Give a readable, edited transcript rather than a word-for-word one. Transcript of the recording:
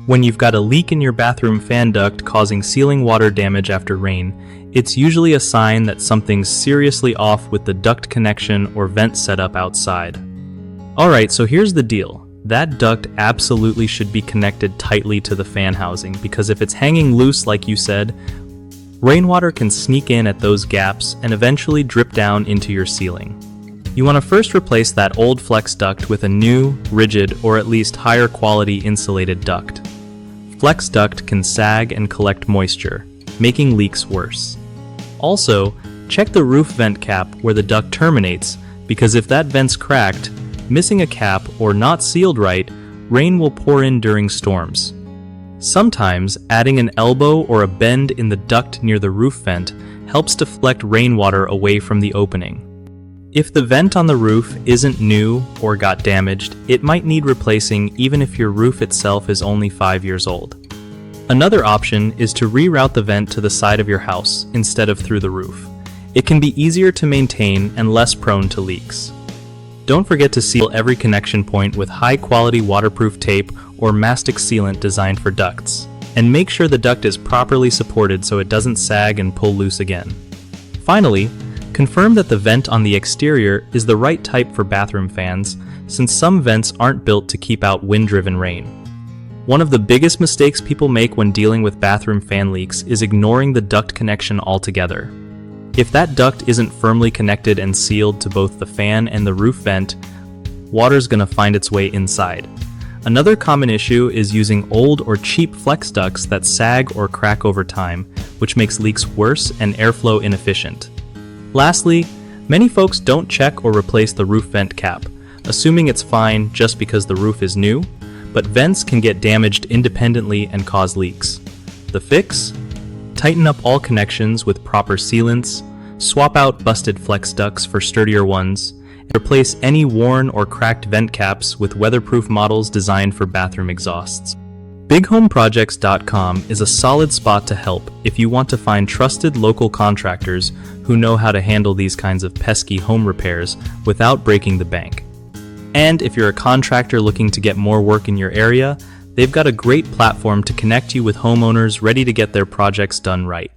When you've got a leak in your bathroom fan duct causing ceiling water damage after rain, it's usually a sign that something's seriously off with the duct connection or vent setup outside. Alright, so here's the deal. That duct absolutely should be connected tightly to the fan housing, because if it's hanging loose like you said, rainwater can sneak in at those gaps and eventually drip down into your ceiling. You want to first replace that old flex duct with a new, rigid, or at least higher quality insulated duct. Flex duct can sag and collect moisture, making leaks worse. Also, check the roof vent cap where the duct terminates, because if that vent's cracked, missing a cap, or not sealed right, rain will pour in during storms. Sometimes, adding an elbow or a bend in the duct near the roof vent helps deflect rainwater away from the opening. If the vent on the roof isn't new or got damaged, it might need replacing even if your roof itself is only 5 years old. Another option is to reroute the vent to the side of your house instead of through the roof. It can be easier to maintain and less prone to leaks. Don't forget to seal every connection point with high-quality waterproof tape or mastic sealant designed for ducts. And make sure the duct is properly supported so it doesn't sag and pull loose again. Finally, confirm that the vent on the exterior is the right type for bathroom fans, since some vents aren't built to keep out wind-driven rain. One of the biggest mistakes people make when dealing with bathroom fan leaks is ignoring the duct connection altogether. If that duct isn't firmly connected and sealed to both the fan and the roof vent, water's gonna find its way inside. Another common issue is using old or cheap flex ducts that sag or crack over time, which makes leaks worse and airflow inefficient. Lastly, many folks don't check or replace the roof vent cap, assuming it's fine just because the roof is new, but vents can get damaged independently and cause leaks. The fix? Tighten up all connections with proper sealants, swap out busted flex ducts for sturdier ones, and replace any worn or cracked vent caps with weatherproof models designed for bathroom exhausts. BigHomeProjects.com is a solid spot to help if you want to find trusted local contractors who know how to handle these kinds of pesky home repairs without breaking the bank. And if you're a contractor looking to get more work in your area, they've got a great platform to connect you with homeowners ready to get their projects done right.